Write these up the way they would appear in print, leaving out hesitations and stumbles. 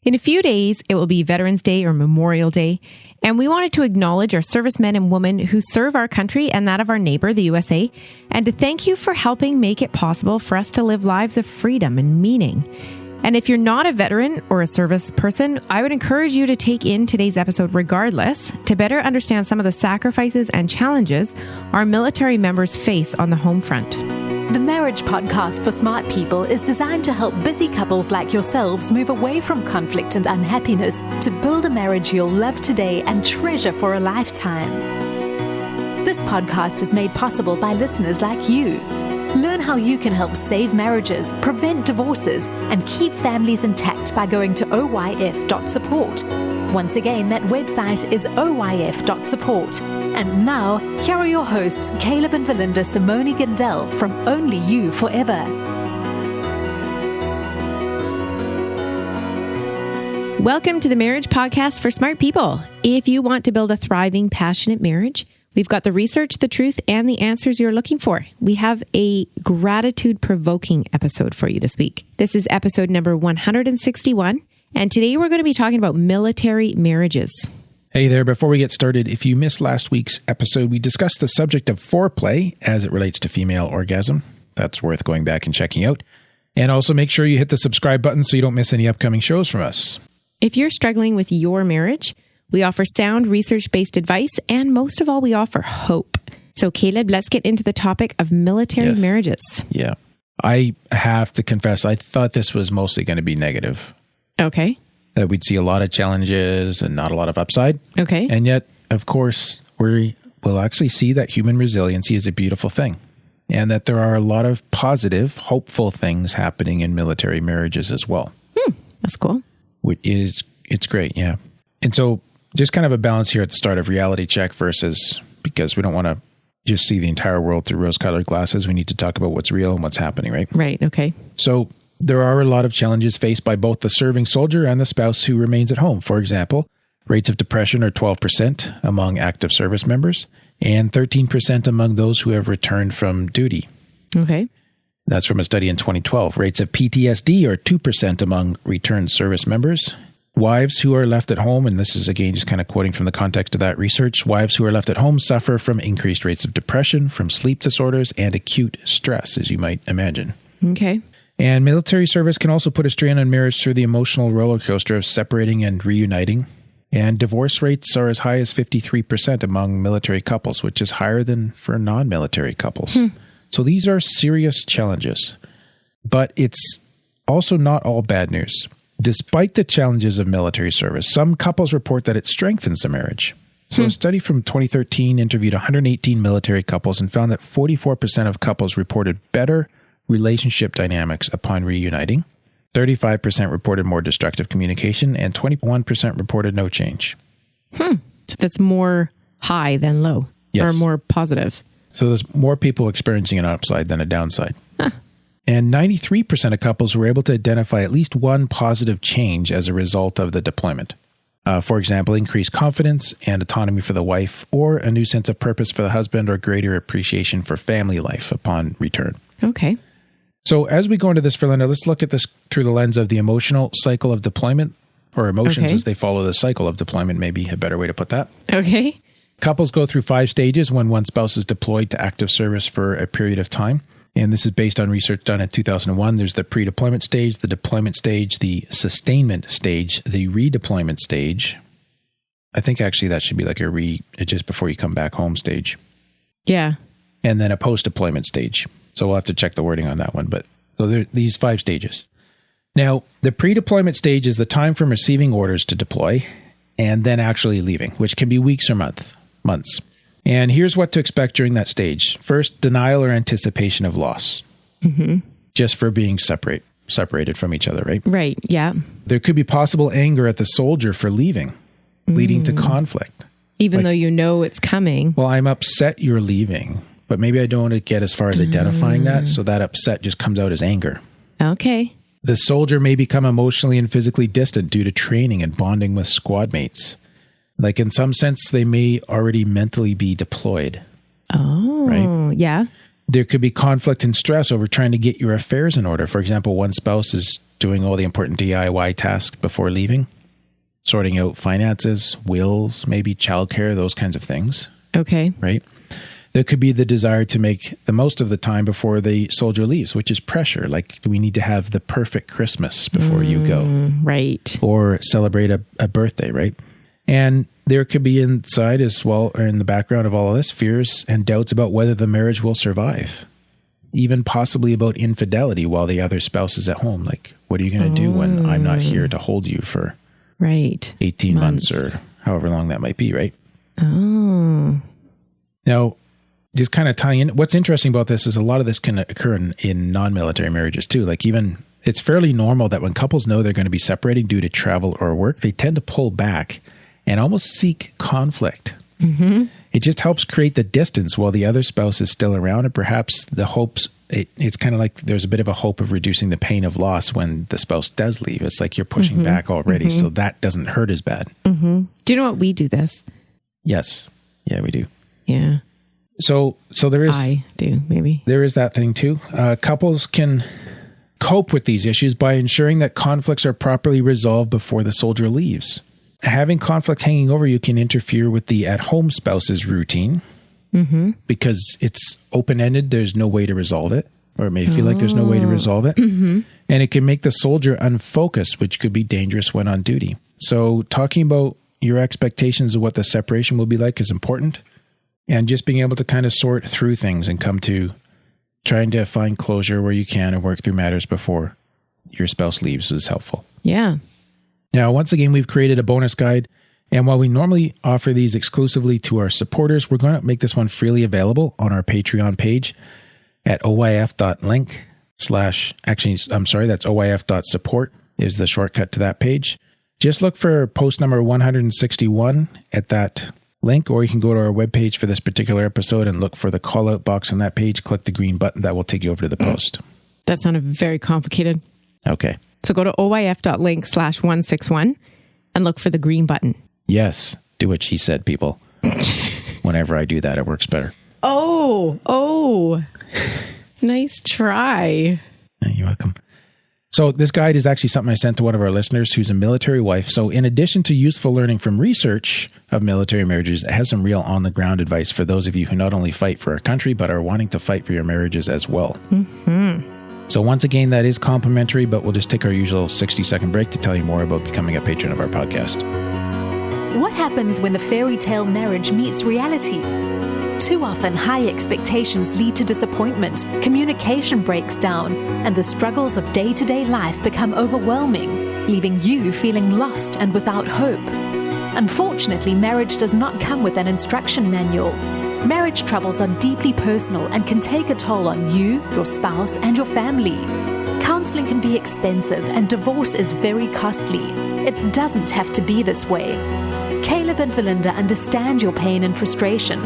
In a few days, it will be Veterans Day or Memorial Day, and we wanted to acknowledge our servicemen and women who serve our country and that of our neighbor, the USA, and to thank you for helping make it possible for us to live lives of freedom and meaning. And if you're not a veteran or a service person, I would encourage you to take in today's episode regardless to better understand some of the sacrifices and challenges our military members face on the home front. The Marriage Podcast for Smart People is designed to help busy couples like yourselves move away from conflict and unhappiness to build a marriage you'll love today and treasure for a lifetime. This podcast is made possible by listeners like you. Learn how you can help save marriages, prevent divorces, and keep families intact by going to oyf.support. Once again, that website is oyf.support. And now, here are your hosts, Caleb and Valinda Simone Gandel from Only You Forever. Welcome to the Marriage Podcast for Smart People. If you want to build a thriving, passionate marriage, we've got the research, the truth, and the answers you're looking for. We have a gratitude-provoking episode for you this week. This is episode number 161, and today we're going to be talking about military marriages. Hey there, before we get started, if you missed last week's episode, we discussed the subject of foreplay as it relates to female orgasm. That's worth going back and checking out. And also make sure you hit the subscribe button so you don't miss any upcoming shows from us. If you're struggling with your marriage, we offer sound research-based advice, and most of all, we offer hope. So Caleb, let's get into the topic of military marriages. Yeah. I have to confess, I thought this was mostly going to be negative. Okay. That we'd see a lot of challenges and not a lot of upside. Okay. And yet, of course, we'll actually see that human resiliency is a beautiful thing. And that there are a lot of positive, hopeful things happening in military marriages as well. That's cool. It's great, yeah. And so just kind of a balance here at the start of reality check versus, because we don't want to just see the entire world through rose-colored glasses. We need to talk about what's real and what's happening, right? Right, okay. So there are a lot of challenges faced by both the serving soldier and the spouse who remains at home. For example, rates of depression are 12% among active service members and 13% among those who have returned from duty. Okay. That's from a study in 2012. Rates of PTSD are 2% among returned service members. Wives who are left at home, and this is again just kind of quoting from the context of that research, wives who are left at home suffer from increased rates of depression, from sleep disorders, and acute stress, as you might imagine. Okay. And military service can also put a strain on marriage through the emotional roller coaster of separating and reuniting. And divorce rates are as high as 53% among military couples, which is higher than for non-military couples. So these are serious challenges. But it's also not all bad news. Despite the challenges of military service, some couples report that it strengthens the marriage. So a study from 2013 interviewed 118 military couples and found that 44% of couples reported better relationship dynamics upon reuniting. 35% reported more destructive communication, and 21% reported no change. So that's more high than low, or more positive. So there's more people experiencing an upside than a downside. And 93% of couples were able to identify at least one positive change as a result of the deployment. For example, increased confidence and autonomy for the wife, or a new sense of purpose for the husband, or greater appreciation for family life upon return. Okay. So as we go into this, Valinda, let's look at this through the lens of the emotional cycle of deployment, or emotions as they follow the cycle of deployment, maybe a better way to put that. Okay. Couples go through 5 stages when one spouse is deployed to active service for a period of time. And this is based on research done in 2001. There's the pre-deployment stage, the deployment stage, the sustainment stage, the redeployment stage. I think actually that should be like a just before you come back home stage. Yeah. And then a post-deployment stage. So we'll have to check the wording on that one. But so there are these 5 stages. Now, the pre-deployment stage is the time from receiving orders to deploy and then actually leaving, which can be weeks or months. And here's what to expect during that stage. First, denial or anticipation of loss. Just for being separated from each other, right? Right, yeah. There could be possible anger at the soldier for leaving, leading to conflict. Even though you know it's coming. Well, I'm upset you're leaving, but maybe I don't want to get as far as identifying that, so that upset just comes out as anger. Okay. The soldier may become emotionally and physically distant due to training and bonding with squad mates. Like in some sense, they may already mentally be deployed. Oh, right? Yeah. There could be conflict and stress over trying to get your affairs in order. For example, one spouse is doing all the important DIY tasks before leaving, sorting out finances, wills, maybe childcare, those kinds of things. Okay. Right? There could be the desire to make the most of the time before the soldier leaves, which is pressure. Like, we need to have the perfect Christmas before you go. Right. Or celebrate a birthday, right? And there could be inside as well, or in the background of all of this, fears and doubts about whether the marriage will survive. Even possibly about infidelity while the other spouse is at home. Like, what are you going to do when I'm not here to hold you for 18 months or however long that might be, right? Oh. Now, just kind of tying in, what's interesting about this is a lot of this can occur in non-military marriages too. Like, even it's fairly normal that when couples know they're going to be separating due to travel or work, they tend to pull back and almost seek conflict. Mm-hmm. It just helps create the distance while the other spouse is still around, and perhaps the hopes, it's kind of like there's a bit of a hope of reducing the pain of loss when the spouse does leave. It's like you're pushing back already, so that doesn't hurt as bad. Mm-hmm. Do you know what we do this? Yes. Yeah, we do. Yeah. So there is... I do, maybe. There is that thing too. Couples can cope with these issues by ensuring that conflicts are properly resolved before the soldier leaves. Having conflict hanging over you can interfere with the at-home spouse's routine because it's open-ended. There's no way to resolve it, or it may feel like there's no way to resolve it. And it can make the soldier unfocused, which could be dangerous when on duty. So talking about your expectations of what the separation will be like is important. And just being able to kind of sort through things and come to trying to find closure where you can and work through matters before your spouse leaves is helpful. Yeah. Now, once again, we've created a bonus guide. And while we normally offer these exclusively to our supporters, we're going to make this one freely available on our Patreon page at oyf.link/ that's oyf.support is the shortcut to that page. Just look for post number 161 at that link, or you can go to our webpage for this particular episode and look for the call out box on that page. Click the green button that will take you over to the post. That sounded very complicated. Okay. So go to oyf.link/161 and look for the green button. Yes. Do what she said, people. Whenever I do that, it works better. Oh. Nice try. You're welcome. So this guide is actually something I sent to one of our listeners who's a military wife. So in addition to useful learning from research of military marriages, it has some real on-the-ground advice for those of you who not only fight for our country, but are wanting to fight for your marriages as well. So once again, that is complimentary, but we'll just take our usual 60-second break to tell you more about becoming a patron of our podcast. What happens when the fairy tale marriage meets reality? Too often, high expectations lead to disappointment, communication breaks down, and the struggles of day-to-day life become overwhelming, leaving you feeling lost and without hope. Unfortunately, marriage does not come with an instruction manual. Marriage troubles are deeply personal and can take a toll on you, your spouse, and your family. Counseling can be expensive, and divorce is very costly. It doesn't have to be this way. Caleb and Valinda understand your pain and frustration.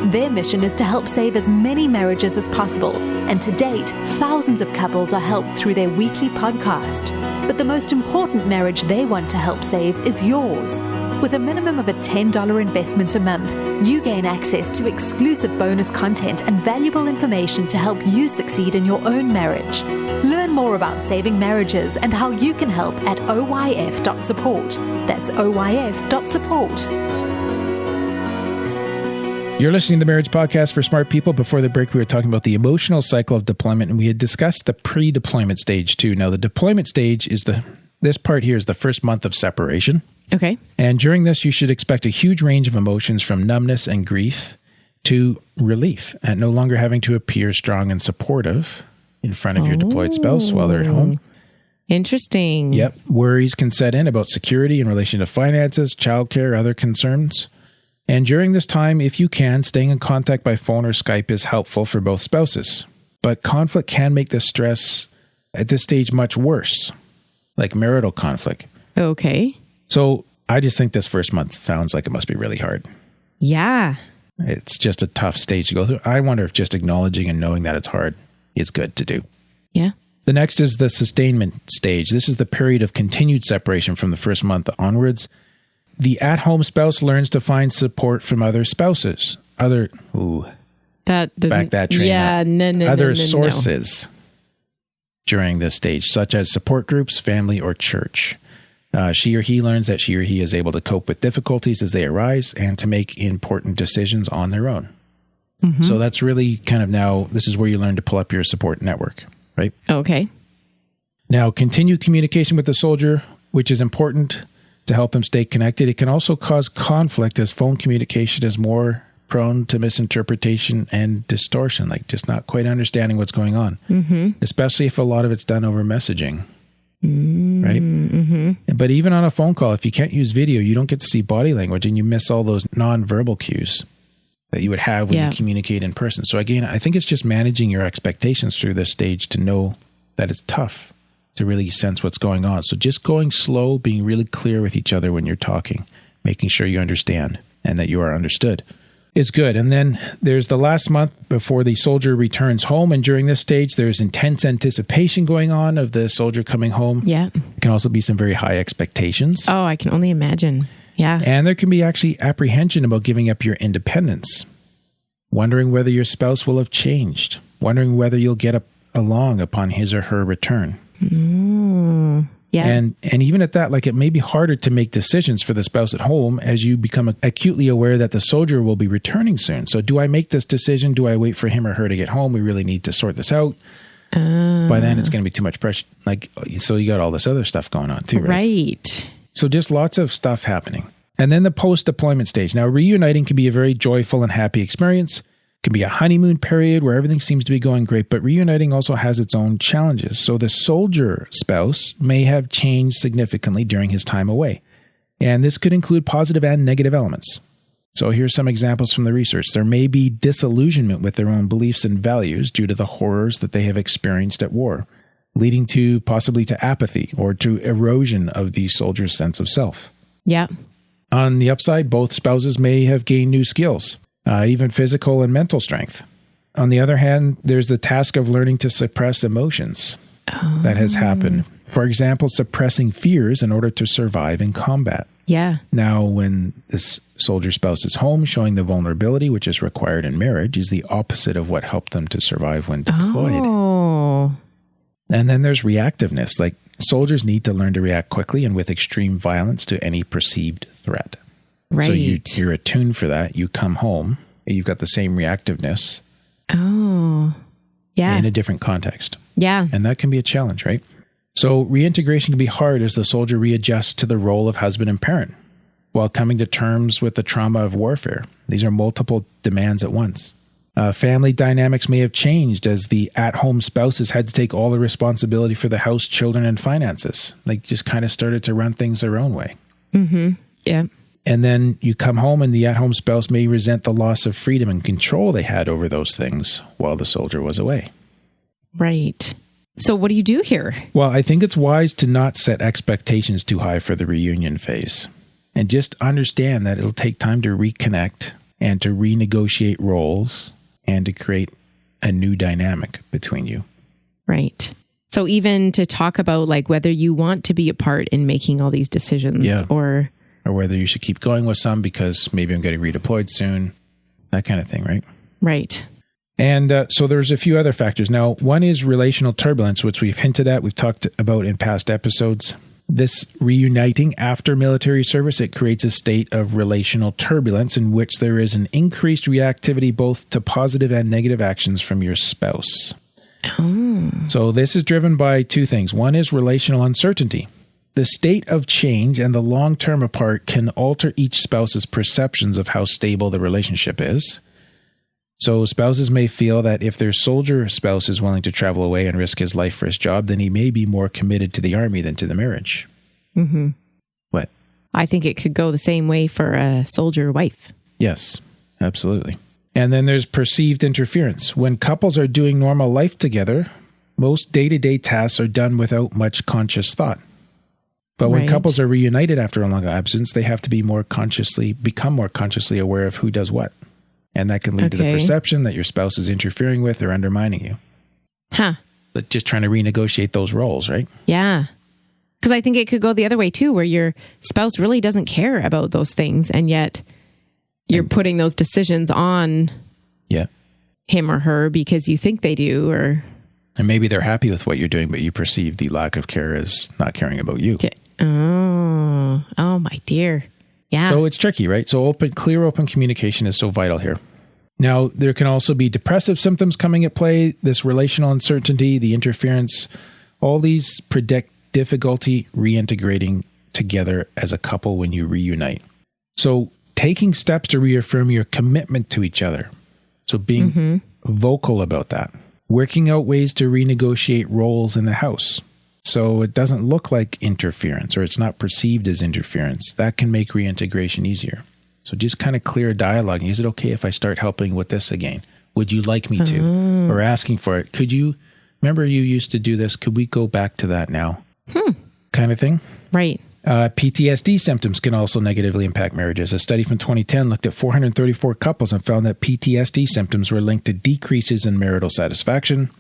Their mission is to help save as many marriages as possible, and to date, thousands of couples are helped through their weekly podcast. But the most important marriage they want to help save is yours. With a minimum of a $10 investment a month, you gain access to exclusive bonus content and valuable information to help you succeed in your own marriage. Learn more about saving marriages and how you can help at oyf.support. That's oyf.support. You're listening to the Marriage Podcast for Smart People. Before the break, we were talking about the emotional cycle of deployment, and we had discussed the pre-deployment stage too. Now, the deployment stage is this part here is the first month of separation. Okay. And during this, you should expect a huge range of emotions from numbness and grief to relief at no longer having to appear strong and supportive in front of your deployed spouse while they're at home. Interesting. Yep. Worries can set in about security in relation to finances, childcare, other concerns. And during this time, if you can, staying in contact by phone or Skype is helpful for both spouses. But conflict can make the stress at this stage much worse, like marital conflict. Okay. So I just think this first month sounds like it must be really hard. Yeah. It's just a tough stage to go through. I wonder if just acknowledging and knowing that it's hard is good to do. Yeah. The next is the sustainment stage. This is the period of continued separation from the first month onwards. The at-home spouse learns to find support from other spouses. Back that train up. Other no. sources during this stage, such as support groups, family, or church. She or he learns that she or he is able to cope with difficulties as they arise and to make important decisions on their own. Mm-hmm. So that's really kind of now, this is where you learn to pull up your support network, right? Okay. Now, continue communication with the soldier, which is important to help them stay connected. It can also cause conflict as phone communication is more prone to misinterpretation and distortion, like just not quite understanding what's going on, especially if a lot of it's done over messaging, right? Mm-hmm. But even on a phone call, if you can't use video, you don't get to see body language and you miss all those nonverbal cues that you would have when you communicate in person. So again, I think it's just managing your expectations through this stage to know that it's tough to really sense what's going on. So just going slow, being really clear with each other when you're talking, making sure you understand and that you are understood is good. And then there's the last month before the soldier returns home. And during this stage, there's intense anticipation going on of the soldier coming home. Yeah. It can also be some very high expectations. Oh, I can only imagine. Yeah. And there can be actually apprehension about giving up your independence, wondering whether your spouse will have changed, wondering whether you'll get along upon his or her return. Yeah. And even at that, like it may be harder to make decisions for the spouse at home as you become acutely aware that the soldier will be returning soon. So do I make this decision? Do I wait for him or her to get home? We really need to sort this out. By then it's going to be too much pressure. Like, so you got all this other stuff going on too, right? Right. So just lots of stuff happening. And then the post-deployment stage. Now, reuniting can be a very joyful and happy experience. Can be a honeymoon period where everything seems to be going great, but reuniting also has its own challenges. So the soldier spouse may have changed significantly during his time away, and this could include positive and negative elements. So here's some examples from the research. There may be disillusionment with their own beliefs and values due to the horrors that they have experienced at war, leading to possibly to apathy or to erosion of the soldier's sense of self. Yeah. On the upside, both spouses may have gained new skills. Even physical and mental strength. On the other hand, there's the task of learning to suppress emotions that has happened. For example, suppressing fears in order to survive in combat. Yeah. Now, when this soldier spouse is home, showing the vulnerability which is required in marriage is the opposite of what helped them to survive when deployed. Oh. And then there's reactiveness. Like soldiers need to learn to react quickly and with extreme violence to any perceived threat. Right. So you're attuned for that. You come home, you've got the same reactiveness. Oh, yeah. In a different context. Yeah. And that can be a challenge, right? So reintegration can be hard as the soldier readjusts to the role of husband and parent while coming to terms with the trauma of warfare. These are multiple demands at once. Family dynamics may have changed as the at-home spouses had to take all the responsibility for the house, children, and finances. They just kind of started to run things their own way. Mm-hmm. Yeah. And then you come home and the at-home spouse may resent the loss of freedom and control they had over those things while the soldier was away. Right. So what do you do here? Well, I think it's wise to not set expectations too high for the reunion phase and just understand that it'll take time to reconnect and to renegotiate roles and to create a new dynamic between you. Right. So even to talk about like whether you want to be a part in making all these decisions or whether you should keep going with some because maybe I'm getting redeployed soon, that kind of thing, right? Right. And so there's a few other factors. Now, one is relational turbulence, which we've hinted at, we've talked about in past episodes. This reuniting after military service, it creates a state of relational turbulence in which there is an increased reactivity both to positive and negative actions from your spouse. Oh. So this is driven by two things. One is relational uncertainty. The state of change and the long term apart can alter each spouse's perceptions of how stable the relationship is. So spouses may feel that if their soldier spouse is willing to travel away and risk his life for his job, then he may be more committed to the army than to the marriage. Mm-hmm. What? I think it could go the same way for a soldier wife. Yes, absolutely. And then there's perceived interference. When couples are doing normal life together, most day-to-day tasks are done without much conscious thought. But when couples are reunited after a long absence, they have to become more consciously aware of who does what. And that can lead to the perception that your spouse is interfering with or undermining you. Huh. But just trying to renegotiate those roles, right? Yeah. Because I think it could go the other way too, where your spouse really doesn't care about those things. And yet you're putting those decisions on him or her because you think they do, or... And maybe they're happy with what you're doing, but you perceive the lack of care as not caring about you. Okay. Oh my dear. Yeah. So it's tricky, right? So clear, open communication is so vital here. Now, there can also be depressive symptoms coming at play, this relational uncertainty, the interference. All these predict difficulty reintegrating together as a couple when you reunite. So taking steps to reaffirm your commitment to each other. So being vocal about that. Working out ways to renegotiate roles in the house. So it doesn't look like interference, or it's not perceived as interference. That can make reintegration easier. So just kind of clear dialogue. Is it okay if I start helping with this again? Would you like me to? Or asking for it. Could you, remember you used to do this? Could we go back to that now? Kind of thing. Right. PTSD symptoms can also negatively impact marriages. A study from 2010 looked at 434 couples and found that PTSD symptoms were linked to decreases in marital satisfaction,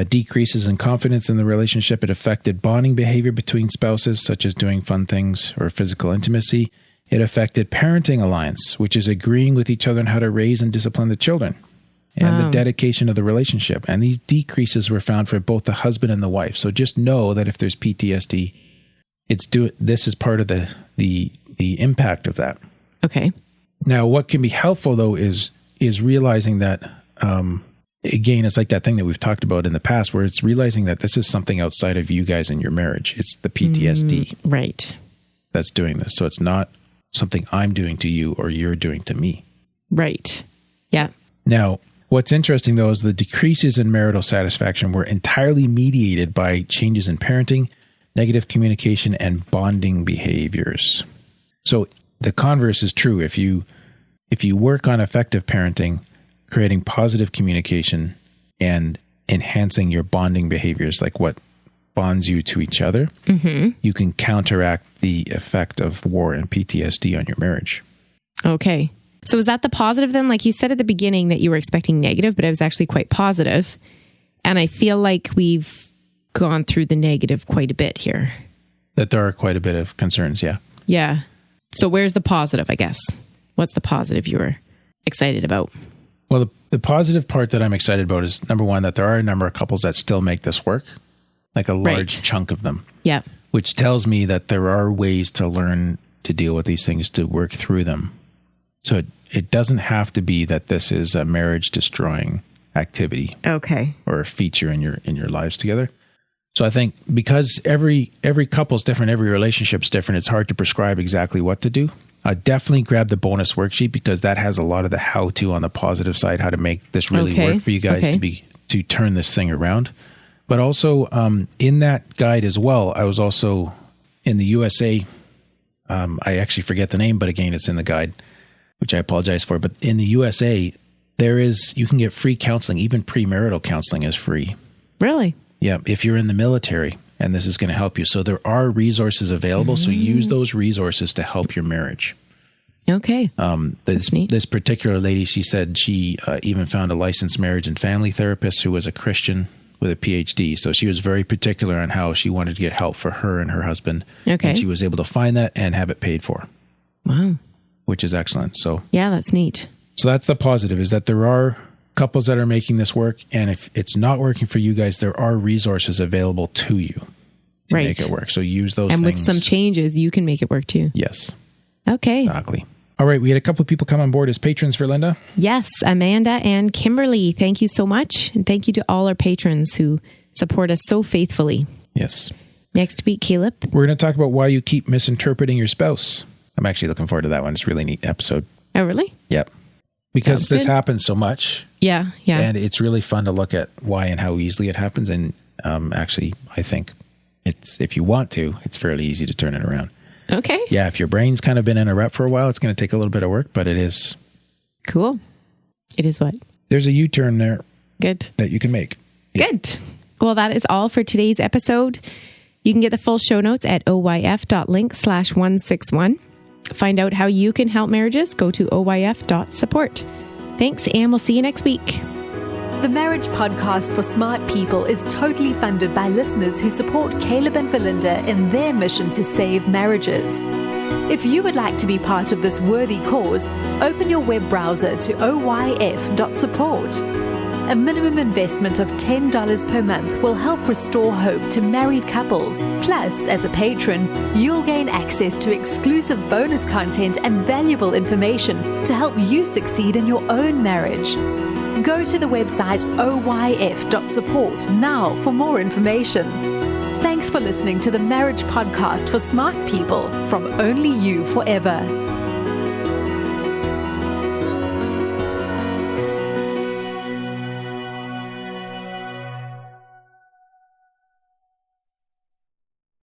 decreases in confidence in the relationship. It affected bonding behavior between spouses, such as doing fun things or physical intimacy. It affected parenting alliance, which is agreeing with each other on how to raise and discipline the children, and the dedication of the relationship. And these decreases were found for both the husband and the wife. So just know that if there's PTSD, this is part of the impact of that. Okay. Now, what can be helpful though is realizing that again, it's like that thing that we've talked about in the past, where it's realizing that this is something outside of you guys and your marriage. It's the PTSD, right, that's doing this. So it's not something I'm doing to you or you're doing to me. Right. Yeah. Now, what's interesting though is the decreases in marital satisfaction were entirely mediated by changes in parenting, negative communication, and bonding behaviors. So the converse is true. If you work on effective parenting, creating positive communication, and enhancing your bonding behaviors, like what bonds you to each other, you can counteract the effect of war and PTSD on your marriage. Okay. So is that the positive then? Like you said at the beginning that you were expecting negative, but it was actually quite positive. And I feel like we've gone through the negative quite a bit here. That there are quite a bit of concerns, yeah. Yeah. So where's the positive, I guess? What's the positive you were excited about? Well, the positive part that I'm excited about is, number one, that there are a number of couples that still make this work, like a large chunk of them. Yeah. Which tells me that there are ways to learn to deal with these things, to work through them. So it doesn't have to be that this is a marriage destroying activity. Okay. Or a feature in your lives together. So I think because every couple's different, every relationship's different, it's hard to prescribe exactly what to do. Definitely grab the bonus worksheet, because that has a lot of the how-to on the positive side, how to make this really work for you guys to turn this thing around. But also in that guide as well, I was also in the USA. I actually forget the name, but again, it's in the guide, which I apologize for. But in the USA, you can get free counseling. Even premarital counseling is free. Really? Yeah, if you're in the military, and this is going to help you. So there are resources available. So use those resources to help your marriage. Okay. This particular lady, she said she even found a licensed marriage and family therapist who was a Christian with a PhD. So she was very particular on how she wanted to get help for her and her husband. Okay. And she was able to find that and have it paid for. Wow. Which is excellent. So yeah, that's neat. So that's the positive, is that there are couples that are making this work. And if it's not working for you guys, there are resources available to you to make it work. So use those things. And with some changes, you can make it work too. Yes. Okay. Exactly. All right. We had a couple of people come on board as patrons for Linda. Yes. Amanda and Kimberly. Thank you so much. And thank you to all our patrons who support us so faithfully. Yes. Next week, Caleb, we're going to talk about why you keep misinterpreting your spouse. I'm actually looking forward to that one. It's a really neat episode. Oh, really? Yep. Because this happens so much. Yeah. Yeah. And it's really fun to look at why and how easily it happens. And actually, I think if you want to, it's fairly easy to turn it around. Okay. Yeah. If your brain's kind of been in a rut for a while, it's going to take a little bit of work, but it is. Cool. It is what? There's a U-turn there. Good. That you can make. Yeah. Good. Well, that is all for today's episode. You can get the full show notes at oyf.link/161. Find out how you can help marriages. Go to oyf.support. Thanks, and we'll see you next week. The Marriage Podcast for Smart People is totally funded by listeners who support Caleb and Valinda in their mission to save marriages. If you would like to be part of this worthy cause, open your web browser to oyf.support. A minimum investment of $10 per month will help restore hope to married couples. Plus, as a patron, you'll gain access to exclusive bonus content and valuable information to help you succeed in your own marriage. Go to the website oyf.support now for more information. Thanks for listening to the Marriage Podcast for Smart People from Only You Forever.